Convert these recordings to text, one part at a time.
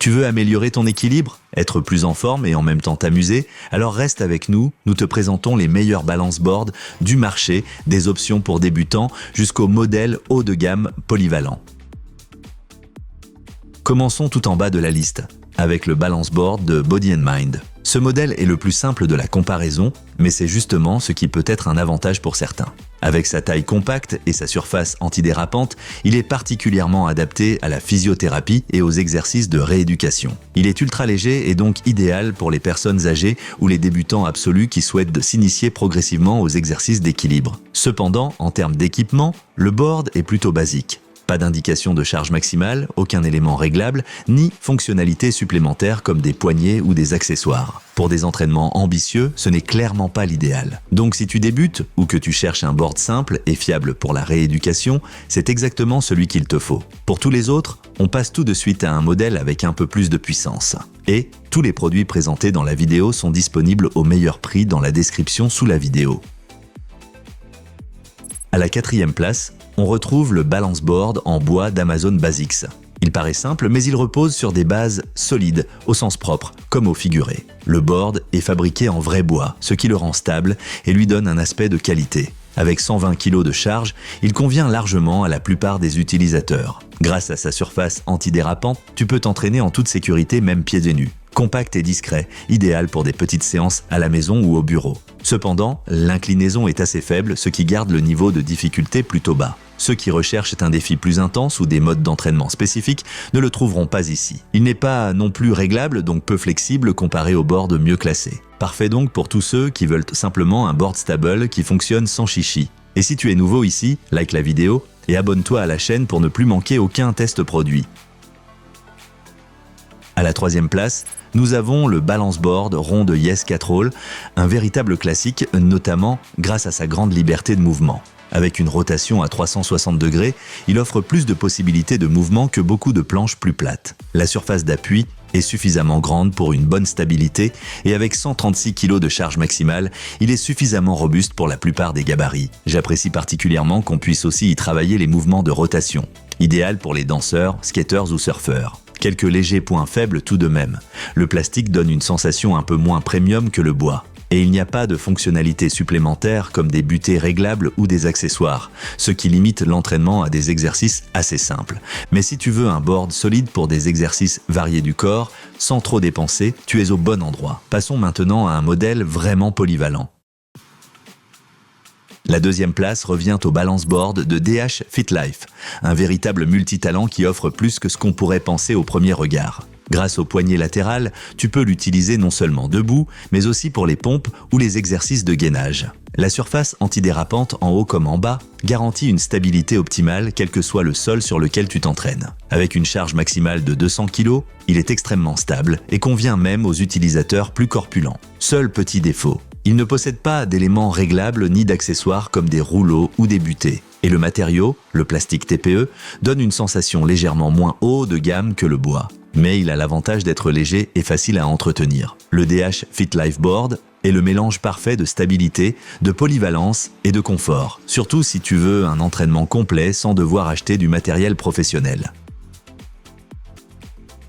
Tu veux améliorer ton équilibre, être plus en forme et en même temps t'amuser? Alors reste avec nous, nous te présentons les meilleurs balance boards du marché, des options pour débutants jusqu'au modèle haut de gamme polyvalent. Commençons tout en bas de la liste, avec le balance board de Body & Mind. Ce modèle est le plus simple de la comparaison, mais c'est justement ce qui peut être un avantage pour certains. Avec sa taille compacte et sa surface antidérapante, il est particulièrement adapté à la physiothérapie et aux exercices de rééducation. Il est ultra léger et donc idéal pour les personnes âgées ou les débutants absolus qui souhaitent s'initier progressivement aux exercices d'équilibre. Cependant, en termes d'équipement, le board est plutôt basique. Pas d'indication de charge maximale, aucun élément réglable, ni fonctionnalité supplémentaire comme des poignées ou des accessoires. Pour des entraînements ambitieux, ce n'est clairement pas l'idéal. Donc si tu débutes ou que tu cherches un board simple et fiable pour la rééducation, c'est exactement celui qu'il te faut. Pour tous les autres, on passe tout de suite à un modèle avec un peu plus de puissance. Et tous les produits présentés dans la vidéo sont disponibles au meilleur prix dans la description sous la vidéo. À la 4e place, on retrouve le balance board en bois d'Amazon Basics. Il paraît simple, mais il repose sur des bases solides, au sens propre, comme au figuré. Le board est fabriqué en vrai bois, ce qui le rend stable et lui donne un aspect de qualité. Avec 120 kg de charge, il convient largement à la plupart des utilisateurs. Grâce à sa surface antidérapante, tu peux t'entraîner en toute sécurité, même pieds et nus. Compact et discret, idéal pour des petites séances à la maison ou au bureau. Cependant, l'inclinaison est assez faible, ce qui garde le niveau de difficulté plutôt bas. Ceux qui recherchent un défi plus intense ou des modes d'entraînement spécifiques ne le trouveront pas ici. Il n'est pas non plus réglable, donc peu flexible comparé au board mieux classé. Parfait donc pour tous ceux qui veulent simplement un board stable qui fonctionne sans chichi. Et si tu es nouveau ici, like la vidéo et abonne-toi à la chaîne pour ne plus manquer aucun test produit. À la 3e place, nous avons le balance board rond de Yes4All, un véritable classique, notamment grâce à sa grande liberté de mouvement. Avec une rotation à 360 degrés, il offre plus de possibilités de mouvement que beaucoup de planches plus plates. La surface d'appui est suffisamment grande pour une bonne stabilité et avec 136 kg de charge maximale, il est suffisamment robuste pour la plupart des gabarits. J'apprécie particulièrement qu'on puisse aussi y travailler les mouvements de rotation, idéal pour les danseurs, skateurs ou surfeurs. Quelques légers points faibles tout de même. Le plastique donne une sensation un peu moins premium que le bois. Et il n'y a pas de fonctionnalités supplémentaires comme des butées réglables ou des accessoires, ce qui limite l'entraînement à des exercices assez simples. Mais si tu veux un board solide pour des exercices variés du corps, sans trop dépenser, tu es au bon endroit. Passons maintenant à un modèle vraiment polyvalent. La 2e place revient au balance board de DH FitLife, un véritable multitalent qui offre plus que ce qu'on pourrait penser au premier regard. Grâce au poignet latéral, tu peux l'utiliser non seulement debout, mais aussi pour les pompes ou les exercices de gainage. La surface antidérapante en haut comme en bas garantit une stabilité optimale quel que soit le sol sur lequel tu t'entraînes. Avec une charge maximale de 200 kg, il est extrêmement stable et convient même aux utilisateurs plus corpulents. Seul petit défaut, il ne possède pas d'éléments réglables ni d'accessoires comme des rouleaux ou des butées. Et le matériau, le plastique TPE, donne une sensation légèrement moins haut de gamme que le bois. Mais il a l'avantage d'être léger et facile à entretenir. Le DH FitLife Board est le mélange parfait de stabilité, de polyvalence et de confort, surtout si tu veux un entraînement complet sans devoir acheter du matériel professionnel.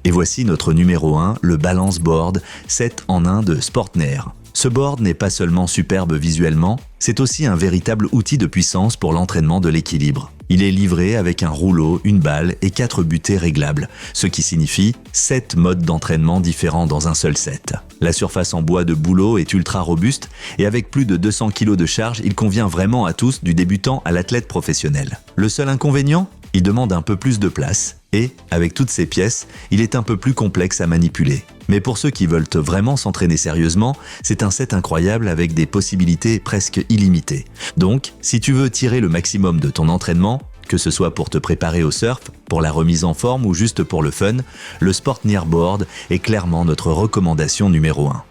Et voici notre numéro 1, le Balance Board 7 en 1 de Sportner. Ce board n'est pas seulement superbe visuellement, c'est aussi un véritable outil de puissance pour l'entraînement de l'équilibre. Il est livré avec un rouleau, une balle et 4 butées réglables, ce qui signifie 7 modes d'entraînement différents dans un seul set. La surface en bois de bouleau est ultra robuste et avec plus de 200 kg de charge, il convient vraiment à tous, du débutant à l'athlète professionnel. Le seul inconvénient ? Il demande un peu plus de place et, avec toutes ces pièces, il est un peu plus complexe à manipuler. Mais pour ceux qui veulent vraiment s'entraîner sérieusement, c'est un set incroyable avec des possibilités presque illimitées. Donc, si tu veux tirer le maximum de ton entraînement, que ce soit pour te préparer au surf, pour la remise en forme ou juste pour le fun, le Sportner Board est clairement notre recommandation numéro 1.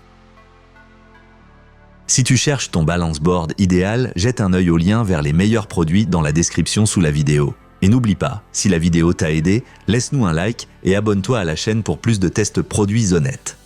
Si tu cherches ton balance board idéal, jette un œil au lien vers les meilleurs produits dans la description sous la vidéo. Et n'oublie pas, si la vidéo t'a aidé, laisse-nous un like et abonne-toi à la chaîne pour plus de tests produits honnêtes.